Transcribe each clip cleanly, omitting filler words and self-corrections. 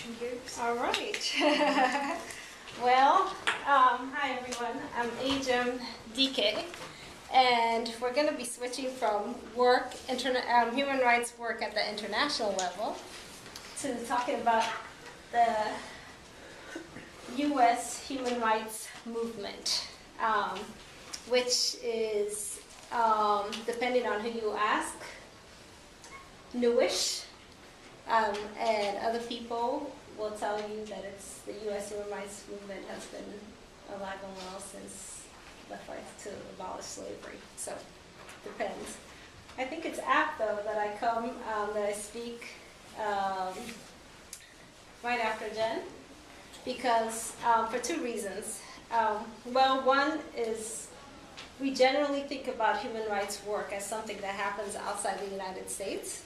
discussion groups. All right. Well, hi everyone. I'm Ejim Dike, and we're going to be switching from human rights work at the international level to talking about the U.S. human rights movement, which is, depending on who you ask, newish, and other people will tell you that it's the U.S. human rights movement has been alive and well since the fight to abolish slavery. So, depends. I think it's apt though that I speak right after Jen, because for two reasons. Well, one is we generally think about human rights work as something that happens outside the United States.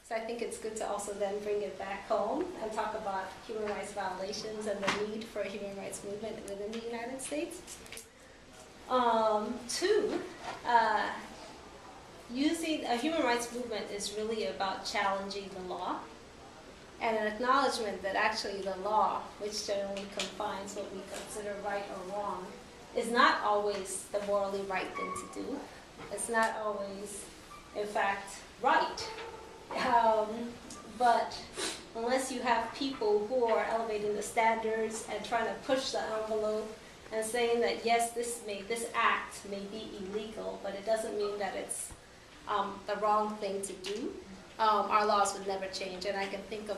So I think it's good to also then bring it back home and talk about human rights violations and the need for a human rights movement within the United States. Two, using a human rights movement is really about challenging the law and an acknowledgement that actually the law, which generally confines what we consider right or wrong, is not always the morally right thing to do. It's not always, in fact, right. But unless you have people who are elevating the standards and trying to push the envelope and saying that yes, this act may be illegal, but it doesn't mean that it's the wrong thing to do, our laws would never change. And I can think of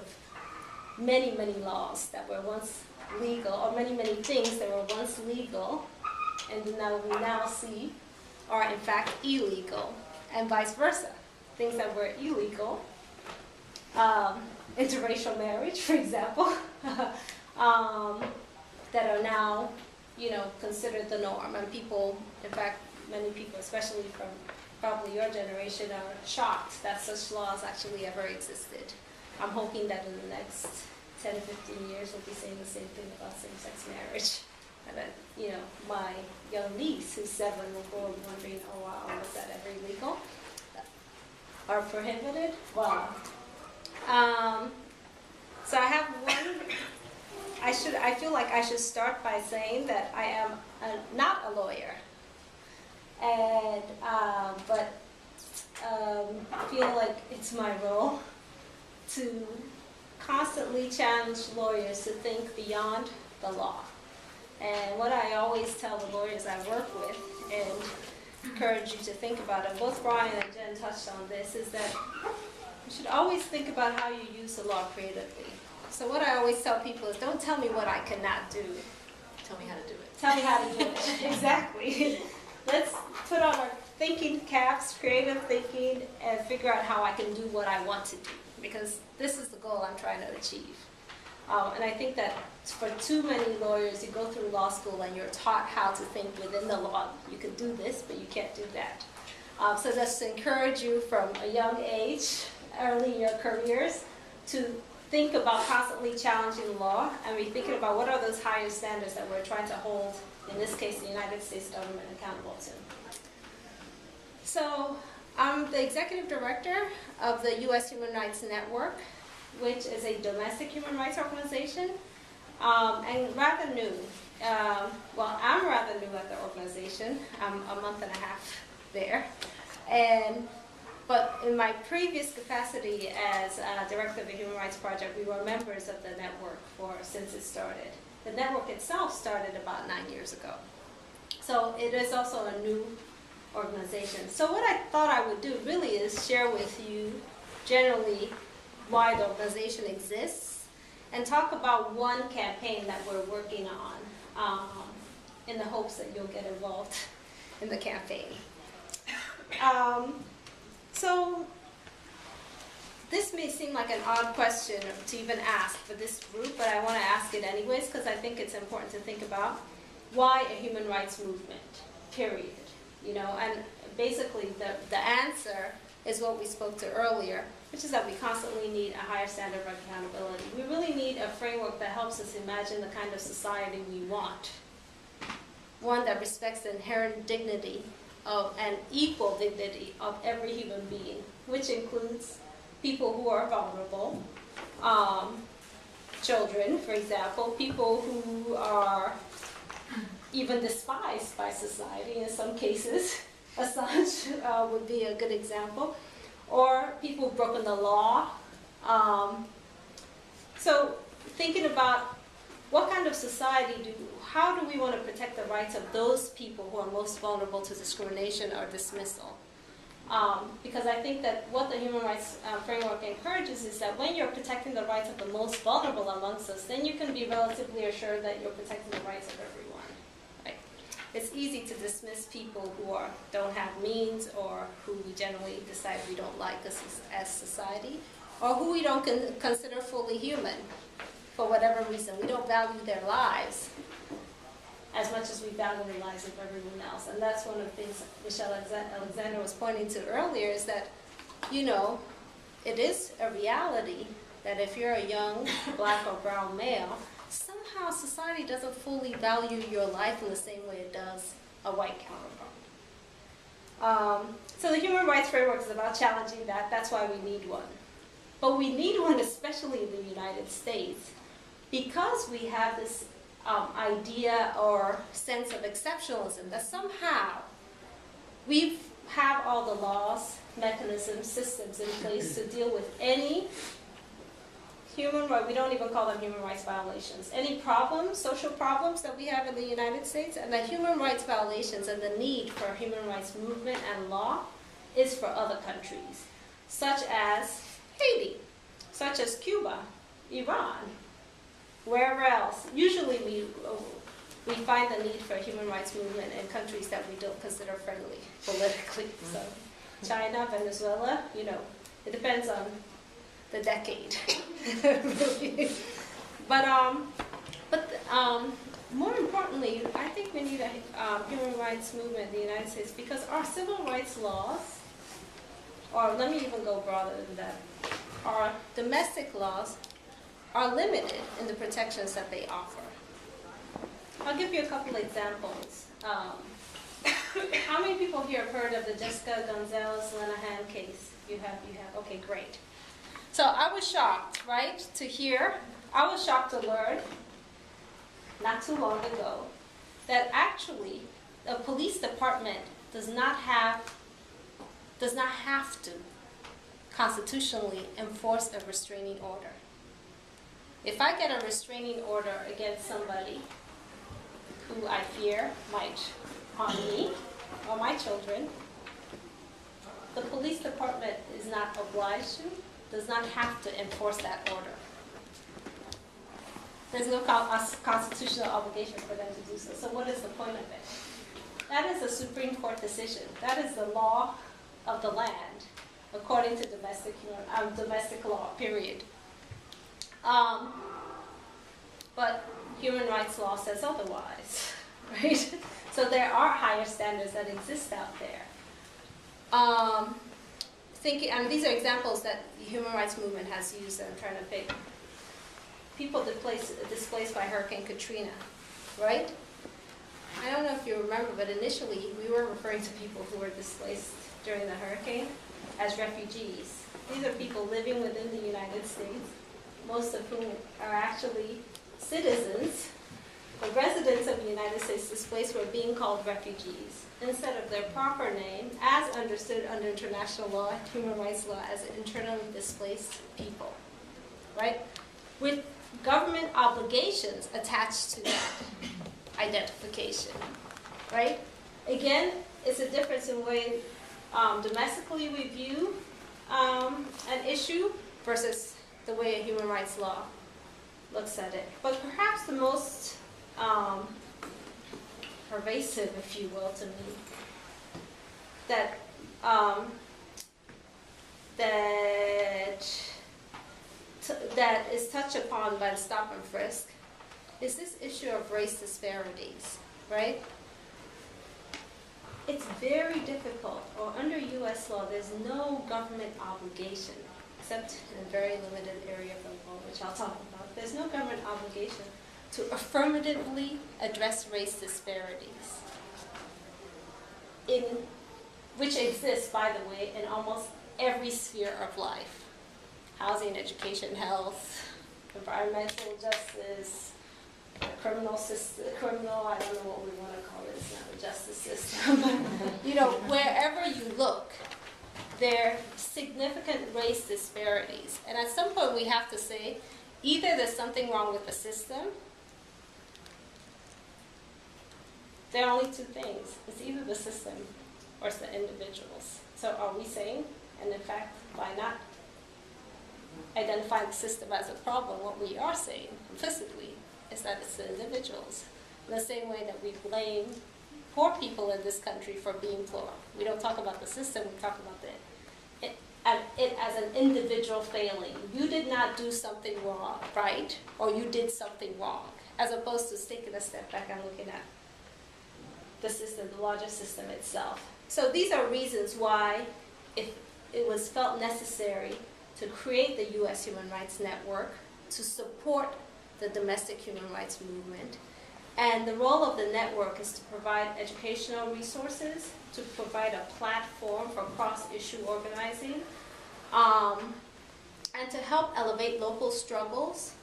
many, many laws that were once legal, or many, many things that were once legal, and we now see are in fact illegal, and vice versa. Things that were illegal, interracial marriage, for example, that are now, considered the norm. And people, in fact, many people, especially from probably your generation, are shocked that such laws actually ever existed. I'm hoping that in the next 10 to 15 years we'll be saying the same thing about same-sex marriage. And that, my young niece, who's 7, will go wondering, oh wow, was that ever illegal? Are prohibited? Wow. So I have one. I feel like I should start by saying that I am not a lawyer, and but feel like it's my role to constantly challenge lawyers to think beyond the law. And what I always tell the lawyers I work with, and encourage you to think about it, both Brian and Jen touched on this, is that you should always think about how you use the law creatively. So what I always tell people is, don't tell me what I cannot do. Tell me how to do it. Tell me how to do it. Exactly. Let's put on our thinking caps, creative thinking, and figure out how I can do what I want to do. Because this is the goal I'm trying to achieve. And I think that for too many lawyers, you go through law school and you're taught how to think within the law. You can do this, but you can't do that. So just to encourage you from a young age, early in your careers, to think about constantly challenging the law and be thinking about what are those higher standards that we're trying to hold, in this case, the United States government accountable to. So I'm the executive director of the U.S. Human Rights Network, which is a domestic human rights organization, and rather new. Well, I'm rather new at the organization. I'm a month and a half there. But in my previous capacity as director of the Human Rights Project, we were members of the network since it started. The network itself started about 9 years ago. So it is also a new organization. So what I thought I would do really is share with you generally why the organization exists, and talk about one campaign that we're working on in the hopes that you'll get involved in the campaign. So this may seem like an odd question to even ask for this group, but I want to ask it anyways because I think it's important to think about why a human rights movement, period. And basically the answer is what we spoke to earlier, which is that we constantly need a higher standard of accountability. We really need a framework that helps us imagine the kind of society we want. One that respects the inherent dignity and equal dignity of every human being, which includes people who are vulnerable, children, for example, people who are even despised by society in some cases. Assange would be a good example. Or people who've broken the law. So thinking about what kind of society how do we want to protect the rights of those people who are most vulnerable to discrimination or dismissal? Because I think that what the human rights framework encourages is that when you're protecting the rights of the most vulnerable amongst us, then you can be relatively assured that you're protecting the rights of everyone. Right? It's easy to dismiss people who don't have means, or who we generally decide we don't like as society, or who we don't consider fully human for whatever reason. We don't value their lives as much as we value the lives of everyone else. And that's one of the things Michelle Alexander was pointing to earlier, is that, it is a reality that if you're a young black or brown male, somehow society doesn't fully value your life in the same way it does a white counterpart. So the human rights framework is about challenging that. That's why we need one. But we need one especially in the United States, because we have this idea or sense of exceptionalism, that somehow we have all the laws, mechanisms, systems in place to deal with any human right, we don't even call them human rights violations, any problems, social problems that we have in the United States, and that human rights violations and the need for human rights movement and law is for other countries, such as Haiti, such as Cuba, Iran, wherever else. Usually we find the need for human rights movement in countries that we don't consider friendly politically. So China, Venezuela, it depends on the decade. Really. But more importantly, I think we need a human rights movement in the United States, because our civil rights laws, or let me even go broader than that, our domestic laws are limited in the protections that they offer. I'll give you a couple examples. How many people here have heard of the Jessica Gonzalez-Lenahan case? You have? Okay, great. So I was shocked, right, to hear. I was shocked to learn, not too long ago, that actually a police department does not have to constitutionally enforce a restraining order. If I get a restraining order against somebody who I fear might harm me or my children, the police department is not obliged to, does not have to enforce that order. There's no constitutional obligation for them to do so. So what is the point of it? That is a Supreme Court decision. That is the law of the land, according to domestic law, period. But human rights law says otherwise, right? So there are higher standards that exist out there. These are examples that the human rights movement has used, and I'm trying to pick. People displaced by Hurricane Katrina, right? I don't know if you remember, but initially we were referring to people who were displaced during the hurricane as refugees. These are people living within the United States, most of whom are actually citizens, the residents of the United States displaced were being called refugees instead of their proper name, as understood under international law, human rights law, as internally displaced people, right? With government obligations attached to that identification, right? Again, it's a difference in the way domestically we view an issue versus the way a human rights law looks at it. But perhaps the most pervasive, if you will, to me, that is touched upon by the stop and frisk is this issue of race disparities, right? It's very difficult, or under U.S. law, there's no government obligation, except in a very limited area of the law, which I'll talk about. There's no government obligation to affirmatively address race disparities, which exists, by the way, in almost every sphere of life. Housing, education, health, environmental justice, criminal system, I don't know what we want to call it, it's not a justice system. You know, wherever you look, there are significant race disparities. And at some point we have to say, either there's something wrong with the system. There are only two things. It's either the system or it's the individuals. So are we saying, and in fact, by not identifying the system as a problem, what we are saying implicitly is that it's the individuals. In the same way that we blame poor people in this country for being poor. We don't talk about the system, we talk about it as an individual failing. You did not do something wrong, right? Or you did something wrong, as opposed to taking a step back and looking at the system, the larger system itself. So these are reasons why it was felt necessary to create the U.S. Human Rights Network to support the domestic human rights movement. And the role of the network is to provide educational resources, to provide a platform for cross-issue organizing, and to help elevate local struggles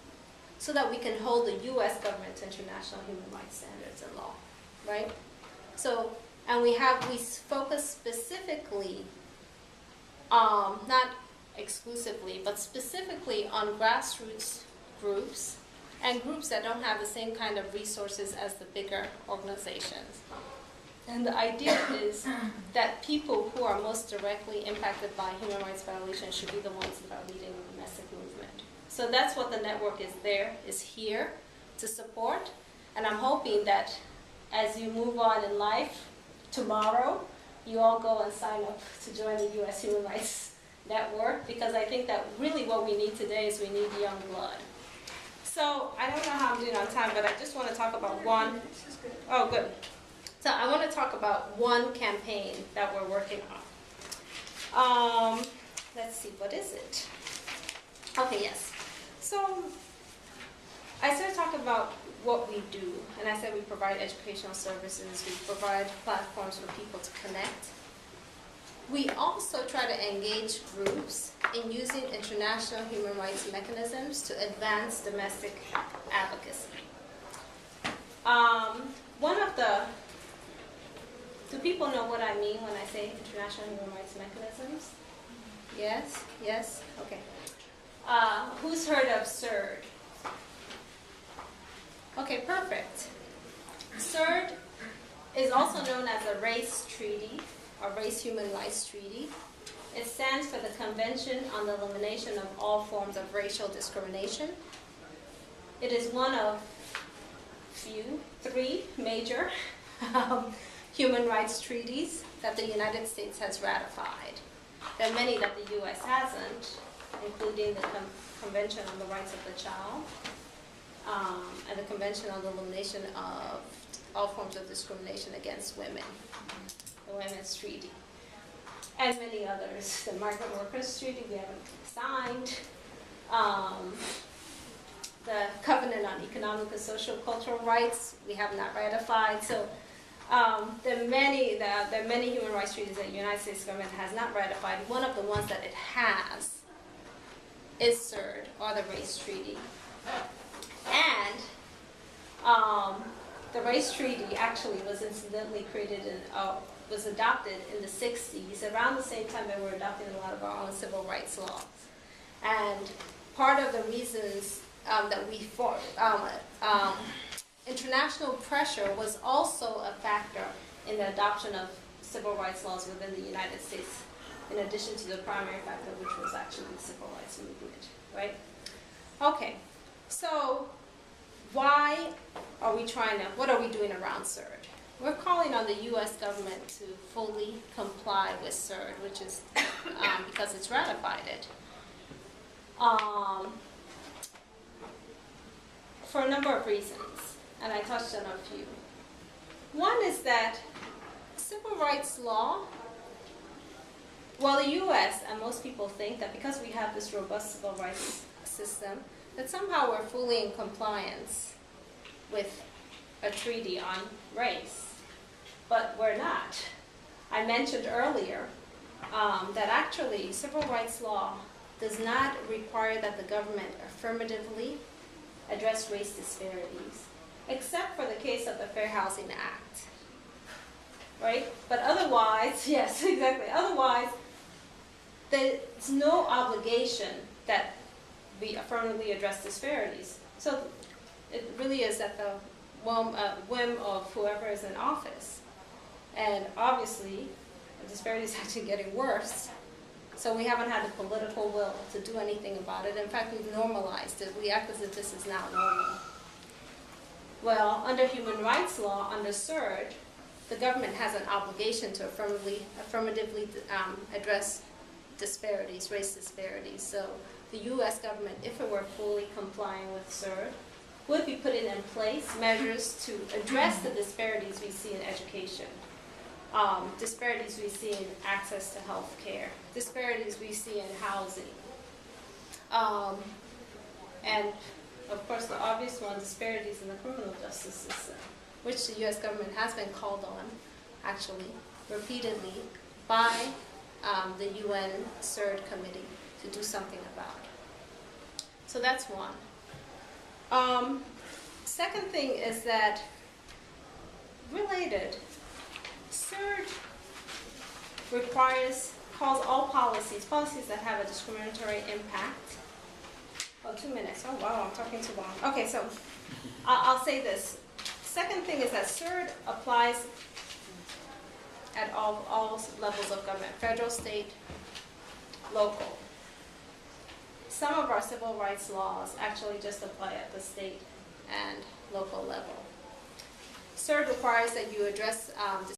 so that we can hold the U.S. government to international human rights standards and law, right? So, and we focus specifically, not exclusively, but specifically on grassroots groups and groups that don't have the same kind of resources as the bigger organizations. And the idea is that people who are most directly impacted by human rights violations should be the ones that are leading the domestic movement. So that's what the network is here to support. And I'm hoping that as you move on in life, tomorrow, you all go and sign up to join the U.S. Human Rights Network, because I think that really what we need today is we need young blood. So I don't know how I'm doing on time, but I just want to talk about one. Oh, good. So I want to talk about one campaign that we're working on. Let's see, what is it? Okay, yes. So I started talking about what we do, and I said we provide educational services, we provide platforms for people to connect. We also try to engage groups in using international human rights mechanisms to advance domestic advocacy. Do people know what I mean when I say international human rights mechanisms? Yes? Yes? Okay. Who's heard of CERD? Okay, perfect. CERD is also known as a race treaty, or race human rights treaty. It stands for the Convention on the Elimination of All Forms of Racial Discrimination. It is one of three major human rights treaties that the United States has ratified. There are many that the U.S. hasn't, including the Convention on the Rights of the Child, and the Convention on the Elimination of All Forms of Discrimination Against Women, the Women's Treaty, and many others. The Migrant Workers Treaty we haven't signed, the Covenant on Economic and Social Cultural Rights we have not ratified. So there are many human rights treaties that the United States government has not ratified. One of the ones that it has is CERD, or the Race Treaty. And the Race Treaty actually was incidentally was adopted in the 60s, around the same time that we're adopting a lot of our own civil rights laws. And part of the reasons that we fought, international pressure was also a factor in the adoption of civil rights laws within the United States, in addition to the primary factor, which was actually the civil rights movement, right? Okay, so what are we doing around CERD? We're calling on the U.S. government to fully comply with CERD, which is because it's ratified it. For a number of reasons, and I touched on a few. One is that civil rights law, well, the U.S. and most people think that because we have this robust civil rights system, that somehow we're fully in compliance with a treaty on race, but we're not. I mentioned earlier that actually civil rights law does not require that the government affirmatively address race disparities, except for the case of the Fair Housing Act, right? But otherwise, yes, exactly. Otherwise, there's no obligation that we affirmatively address disparities. So it really is at the whim of whoever is in office. And obviously, the disparity is actually getting worse. So we haven't had the political will to do anything about it. In fact, we've normalized it. We act as if this is now normal. Well, under human rights law, under CERD, the government has an obligation to affirmatively address disparities, race disparities. So the U.S. government, if it were fully complying with CERD, would be putting in place measures to address the disparities we see in education, disparities we see in access to health care, disparities we see in housing, and of course the obvious one, disparities in the criminal justice system, which the U.S. government has been called on, actually, repeatedly by the UN CERD committee to do something about. So that's one. Second thing is that, related, CERD calls all policies that have a discriminatory impact. Oh, 2 minutes. Oh, wow, I'm talking too long. Okay, so I'll say this. Second thing is that CERD applies at all levels of government, federal, state, local. Some of our civil rights laws actually just apply at the state and local level. CERD requires that you address